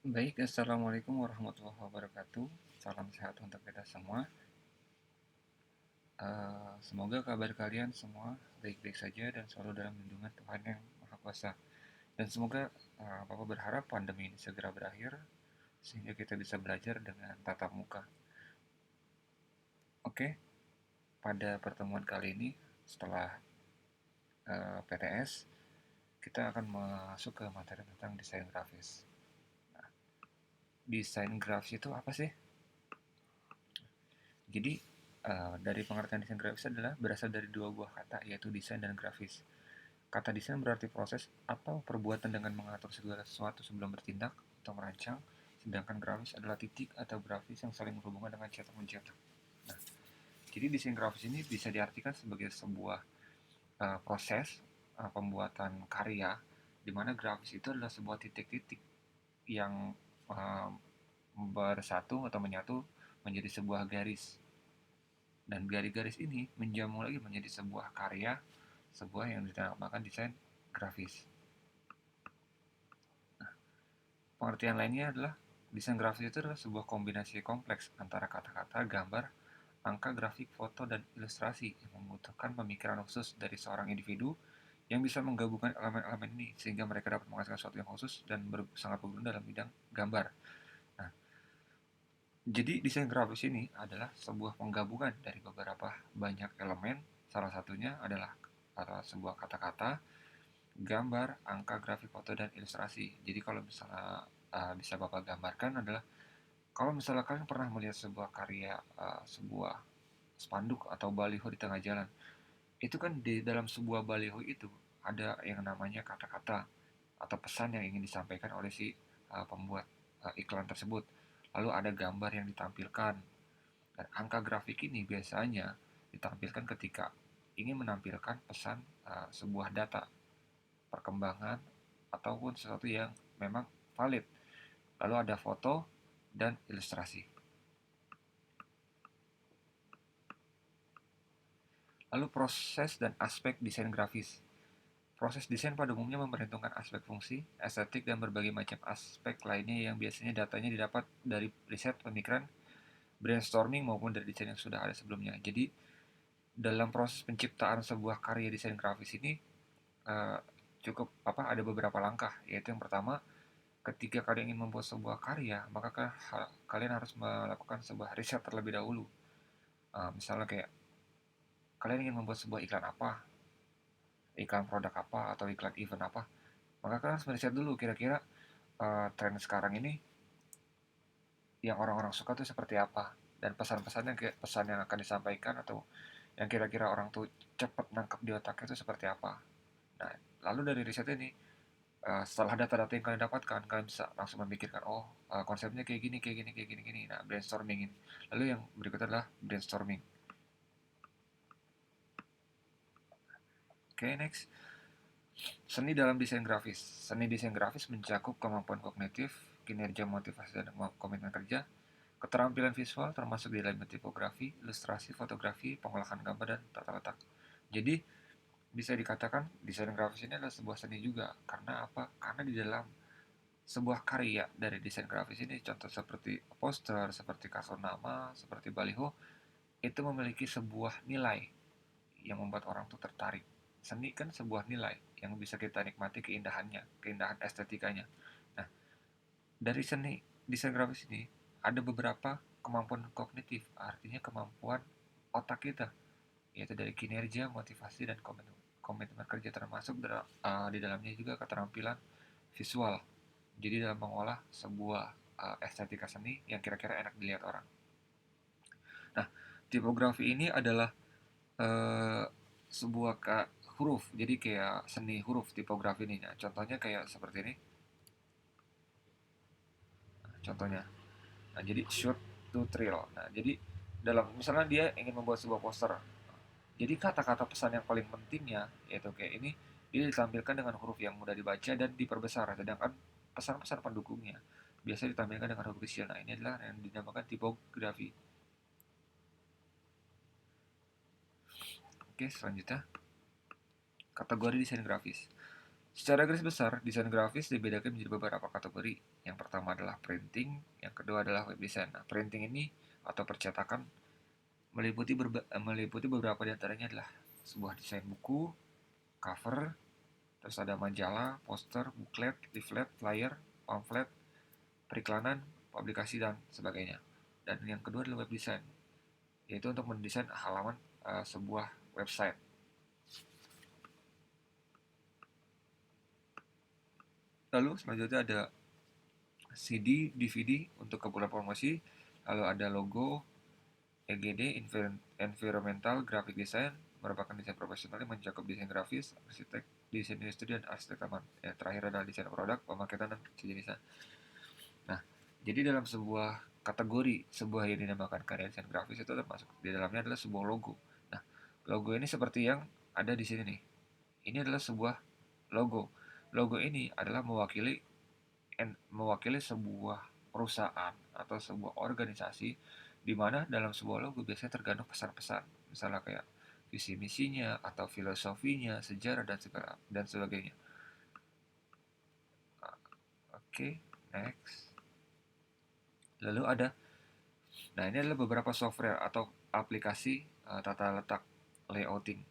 Baik, Assalamualaikum warahmatullahi wabarakatuh. Salam sehat untuk kita semua. Semoga kabar kalian semua baik-baik saja dan selalu dalam lindungan Tuhan Yang Maha Kuasa. Dan semoga Bapak berharap pandemi ini segera berakhir sehingga kita bisa belajar dengan tatap muka. Oke, pada pertemuan kali ini setelah PTS, kita akan masuk ke materi tentang desain grafis. Desain grafis itu apa sih? Jadi dari pengertian desain grafis adalah berasal dari dua buah kata, yaitu desain dan grafis. Kata desain berarti proses atau perbuatan dengan mengatur segala sesuatu sebelum bertindak atau merancang, sedangkan grafis adalah titik atau grafis yang saling berhubungan dengan cetak-mencetak. Nah, jadi desain grafis ini bisa diartikan sebagai sebuah proses pembuatan karya, di mana grafis itu adalah sebuah titik-titik yang uh, bersatu atau menyatu menjadi sebuah garis. Dan garis-garis ini menjamu lagi menjadi sebuah karya, sebuah yang dinamakan desain grafis. Pengertian lainnya adalah desain grafis itu adalah sebuah kombinasi kompleks antara kata-kata, gambar, angka, grafik, foto, dan ilustrasi yang membutuhkan pemikiran khusus dari seorang individu yang bisa menggabungkan elemen-elemen ini sehingga mereka dapat menghasilkan sesuatu yang khusus dan sangat berguna dalam bidang gambar. Nah, jadi desain grafis ini adalah sebuah penggabungan dari beberapa banyak elemen. Salah satunya adalah sebuah kata-kata, gambar, angka, grafik, foto, dan ilustrasi. Jadi kalau misalnya bisa Bapak gambarkan adalah kalau misalnya kalian pernah melihat sebuah karya, sebuah spanduk atau baliho di tengah jalan, itu kan di dalam sebuah baliho itu ada yang namanya kata-kata atau pesan yang ingin disampaikan oleh si pembuat iklan tersebut. Lalu ada gambar yang ditampilkan, dan angka grafik ini biasanya ditampilkan ketika ingin menampilkan pesan sebuah data, perkembangan, ataupun sesuatu yang memang valid. Lalu ada foto dan ilustrasi. Lalu proses dan aspek desain grafis. Proses desain pada umumnya memperhitungkan aspek fungsi, estetik, dan berbagai macam aspek lainnya yang biasanya datanya didapat dari riset, pemikiran, brainstorming maupun dari desain yang sudah ada sebelumnya. Jadi dalam proses penciptaan sebuah karya desain grafis ini uh, cukup ada beberapa langkah, yaitu yang pertama, ketika kalian ingin membuat sebuah karya, maka kalian harus melakukan sebuah riset terlebih dahulu. Misalnya kayak kalian ingin membuat sebuah iklan apa, iklan produk apa, atau iklan event apa, maka kalian harus meriset dulu kira-kira tren sekarang ini yang orang-orang suka tuh seperti apa, dan pesan-pesannya kayak pesan yang akan disampaikan atau yang kira-kira orang tuh cepat nangkep di otaknya itu seperti apa. Nah, lalu dari riset ini, setelah data-data yang kalian dapatkan, kalian bisa langsung memikirkan, oh konsepnya kayak gini, kayak gini, kayak gini, gini. Nah, brainstorming ini. Lalu yang berikutnya adalah brainstorming. Oke, next. Seni dalam desain grafis. Seni desain grafis mencakup kemampuan kognitif, kinerja motivasi dan komitmen kerja, keterampilan visual termasuk di dalam tipografi, ilustrasi, fotografi, pengolahan gambar, dan tata letak. Jadi, bisa dikatakan desain grafis ini adalah sebuah seni juga. Karena apa? Karena di dalam sebuah karya dari desain grafis ini, contoh seperti poster, seperti kartu nama, seperti baliho, itu memiliki sebuah nilai yang membuat orang tuh tertarik. Seni kan sebuah nilai yang bisa kita nikmati keindahannya, keindahan estetikanya. Nah, dari seni desain grafis ini ada beberapa kemampuan kognitif, artinya kemampuan otak kita, yaitu dari kinerja, motivasi, dan komitmen kerja, termasuk di dalamnya juga keterampilan visual. Jadi dalam mengolah sebuah estetika seni yang kira-kira enak dilihat orang. Nah, tipografi ini adalah uh, sebuah huruf, jadi kayak seni huruf tipografi ini. Nah, contohnya kayak seperti ini. Contohnya, nah, jadi shoot to thrill. Nah, jadi dalam misalnya dia ingin membuat sebuah poster, jadi kata-kata pesan yang paling pentingnya yaitu kayak ini, dia ditampilkan dengan huruf yang mudah dibaca dan diperbesar, sedangkan pesan-pesan pendukungnya biasa ditampilkan dengan huruf kecil. Nah, ini adalah yang dinamakan tipografi. Oke, selanjutnya kategori desain grafis. Secara garis besar, desain grafis dibedakan menjadi beberapa kategori. Yang pertama adalah printing, yang kedua adalah web design. Nah, printing ini atau percetakan meliputi beberapa di antaranya adalah sebuah desain buku, cover, terus ada majalah, poster, booklet, leaflet, flyer, pamflet, periklanan, publikasi, dan sebagainya. Dan yang kedua adalah web design, yaitu untuk mendesain halaman sebuah website. Lalu selanjutnya ada CD, DVD untuk keperluan promosi, lalu ada logo, EGD, Environmental Graphic Design, merupakan desain profesional yang mencakup desain grafis, arsitek, desain industri, dan arsitek taman. Yang terakhir adalah desain produk, pemaketan, dan sejenisnya. Nah, jadi dalam sebuah kategori, sebuah yang dinamakan karya desain grafis itu termasuk di dalamnya adalah sebuah logo. Nah, logo ini seperti yang ada di sini nih. Ini adalah sebuah logo. Logo ini adalah mewakili sebuah perusahaan atau sebuah organisasi di mana dalam sebuah logo biasanya terkandung pesan-pesan, misalnya kayak visi misinya atau filosofinya, sejarah dan sebagainya. Oke, next. Lalu ada, nah ini adalah beberapa software atau aplikasi tata letak layouting.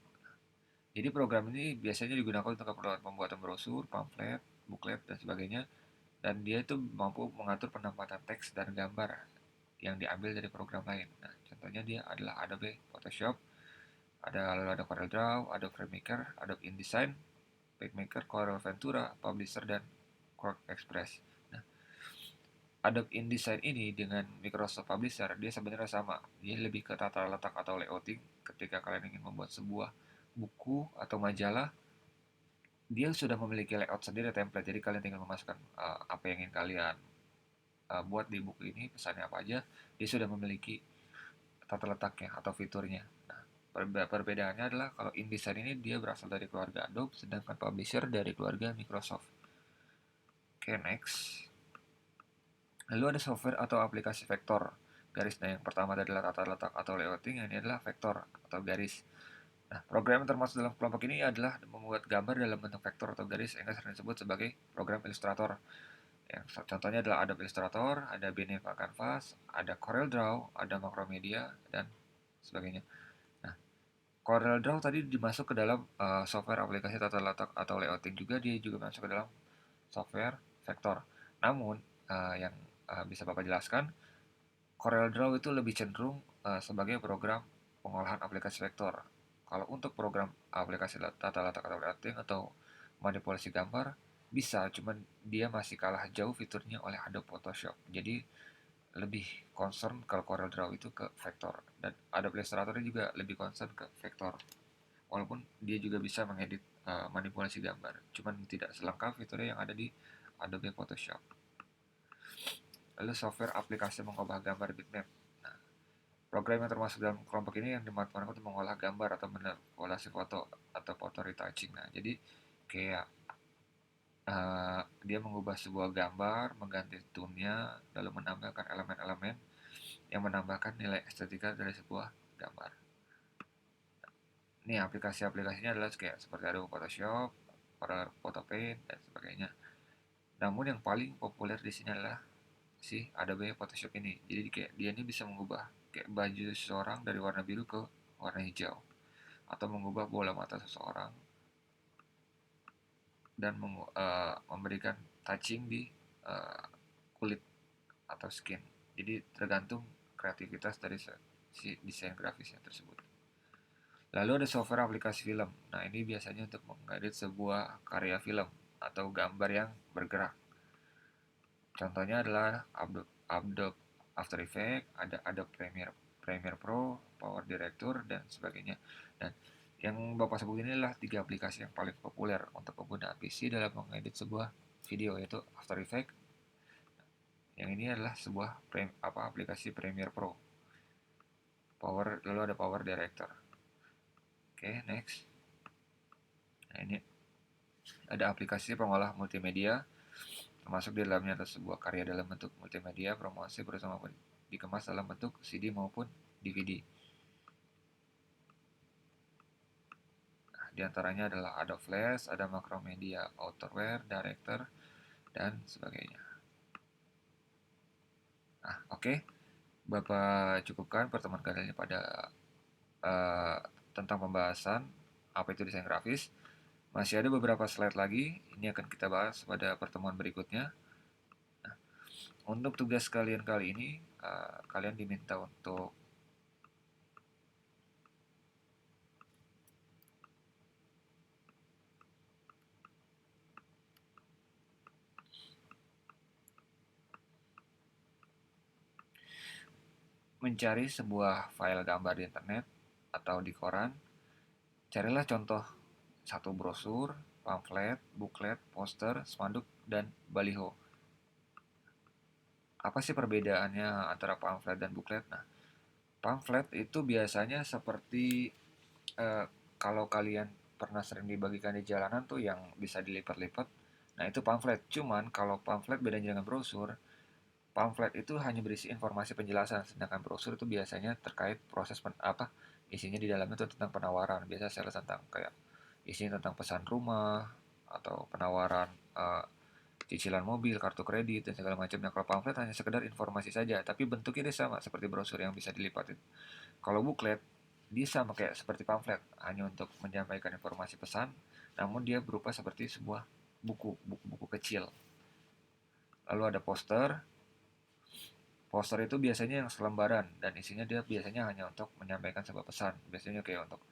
Jadi program ini biasanya digunakan untuk keperluan pembuatan brosur, pamflet, booklet, dan sebagainya. Dan dia itu mampu mengatur penempatan teks dan gambar yang diambil dari program lain. Nah, contohnya dia adalah Adobe Photoshop, lalu ada CorelDRAW, Adobe FrameMaker, Adobe InDesign, PageMaker, Corel Ventura, Publisher, dan QuarkXPress. Nah, Adobe InDesign ini dengan Microsoft Publisher dia sebenarnya sama. Dia lebih ke tata letak atau layouting. Ketika kalian ingin membuat sebuah buku atau majalah, dia sudah memiliki layout sendiri template. Jadi kalian tinggal memasukkan apa yang ingin kalian buat di buku ini, pesannya apa aja. Dia sudah memiliki tata letaknya atau fiturnya. Nah, perbedaannya adalah kalau InDesign ini dia berasal dari keluarga Adobe, sedangkan Publisher dari keluarga Microsoft. Oke, next. Lalu ada software atau aplikasi vektor garis. Nah, yang pertama adalah tata letak atau layouting, yang ini adalah vektor atau garis. Nah, program yang termasuk dalam kelompok ini adalah membuat gambar dalam bentuk vektor atau garis yang sering disebut sebagai program ilustrator. Yang contohnya adalah Adobe Illustrator, ada Beneva Canvas, ada CorelDRAW, ada Macromedia, dan sebagainya. Nah, CorelDRAW tadi dimasuk ke dalam software aplikasi tata letak atau layouting juga, dia juga masuk ke dalam software vektor. Namun, yang bisa Bapak jelaskan, CorelDRAW itu lebih cenderung sebagai program pengolahan aplikasi vektor. Kalau untuk program aplikasi tata letak atau layouting atau manipulasi gambar, bisa, cuman dia masih kalah jauh fiturnya oleh Adobe Photoshop. Jadi lebih concern kalau CorelDRAW itu ke vektor, dan Adobe Illustrator juga lebih concern ke vektor. Walaupun dia juga bisa mengedit manipulasi gambar, cuman tidak selengkap fiturnya yang ada di Adobe Photoshop. Lalu software aplikasi mengubah gambar bitmap. Nah, program yang termasuk dalam kelompok ini yang dimanfaatkan untuk mengolah gambar atau manipulasi foto atau foto retouching. Nah, jadi kayak dia mengubah sebuah gambar, mengganti tone-nya, lalu menambahkan elemen-elemen yang menambahkan nilai estetika dari sebuah gambar. Ini aplikasi-aplikasinya adalah kayak seperti Adobe Photoshop, Corel Photopaint, dan sebagainya. Namun yang paling populer di sini adalah si Adobe Photoshop ini. Jadi kayak dia ini bisa mengubah kayak baju seseorang dari warna biru ke warna hijau, atau mengubah bola mata seseorang dan memberikan touching di uh, kulit atau skin. Jadi tergantung kreativitas dari si desain grafisnya tersebut. Lalu ada software aplikasi film. Nah, ini biasanya untuk mengedit sebuah karya film atau gambar yang bergerak. Contohnya adalah Adobe After Effects, ada Adobe Premiere Pro, Power Director, dan sebagainya. Dan yang Bapak sebut ini adalah 3 aplikasi yang paling populer untuk pengguna PC dalam mengedit sebuah video, yaitu After Effects. Yang ini adalah sebuah aplikasi Premiere Pro. Lalu ada Power Director. Oke, next. Nah, ini ada aplikasi pengolah multimedia, termasuk di dalamnya ada sebuah karya dalam bentuk multimedia, promosi bersama dikemas dalam bentuk CD maupun DVD. Nah, Di antaranya adalah ada Flash, ada Macromedia Outerwear, Director, dan sebagainya. Nah, oke. Bapak cukupkan pertemuan kali ini pada eh, tentang pembahasan apa itu desain grafis. Masih ada beberapa slide lagi, ini akan kita bahas pada pertemuan berikutnya. Nah, untuk tugas kalian kali ini, kalian diminta untuk mencari sebuah file gambar di internet atau di koran. Carilah contoh satu brosur, pamflet, buklet, poster, spanduk, dan baliho. Apa sih perbedaannya antara pamflet dan buklet? Nah, pamflet itu biasanya seperti eh, kalau kalian pernah sering dibagikan di jalanan tuh yang bisa dilipat-lipat. Nah, itu pamflet. Cuman kalau pamflet bedanya dengan brosur, pamflet itu hanya berisi informasi penjelasan, sedangkan brosur itu biasanya terkait proses apa isinya di dalamnya itu tentang penawaran. Biasa sales tentang kayak isinya tentang pesan rumah atau penawaran cicilan mobil, kartu kredit dan segala macamnya. Kalau pamflet hanya sekedar informasi saja, tapi bentuknya dia sama seperti brosur yang bisa dilipat. Kalau buklet dia sama kayak seperti pamflet, hanya untuk menyampaikan informasi pesan, namun dia berupa seperti sebuah buku kecil. Lalu ada poster. Poster itu biasanya yang selembaran dan isinya dia biasanya hanya untuk menyampaikan sebuah pesan. Biasanya kayak untuk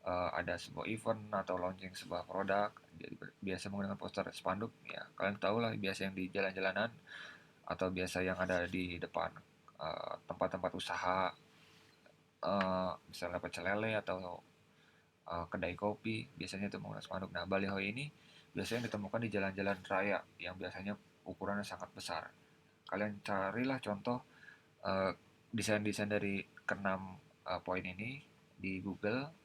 ada sebuah event atau launching sebuah produk. Jadi biasa menggunakan poster spanduk. Ya, kalian tahu lah biasa yang di jalan-jalanan atau biasa yang ada di depan tempat-tempat usaha, misalnya pecel lele atau kedai kopi. Biasanya itu menggunakan spanduk. Nah, baliho ini biasanya ditemukan di jalan-jalan raya yang biasanya ukurannya sangat besar. Kalian carilah contoh eh, desain-desain dari keenam poin ini di Google.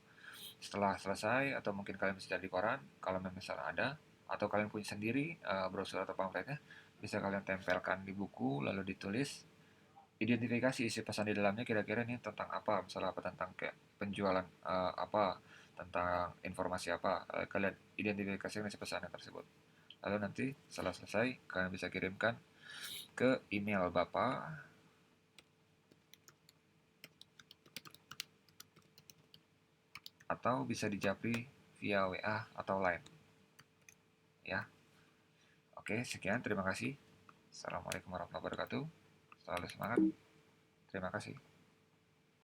Setelah selesai atau mungkin kalian bisa cari di koran kalau misalnya ada, atau kalian punya sendiri brosur atau pamfletnya, bisa kalian tempelkan di buku lalu ditulis identifikasi isi pesan di dalamnya, kira-kira ini tentang apa, misalnya apa tentang kayak penjualan apa, tentang informasi apa. Kalian identifikasi isi pesannya tersebut, lalu nanti setelah selesai kalian bisa kirimkan ke email bapak atau bisa dijapri via WA atau Line ya. Oke, sekian, terima kasih. Assalamualaikum warahmatullahi wabarakatuh. Selalu semangat. Terima kasih.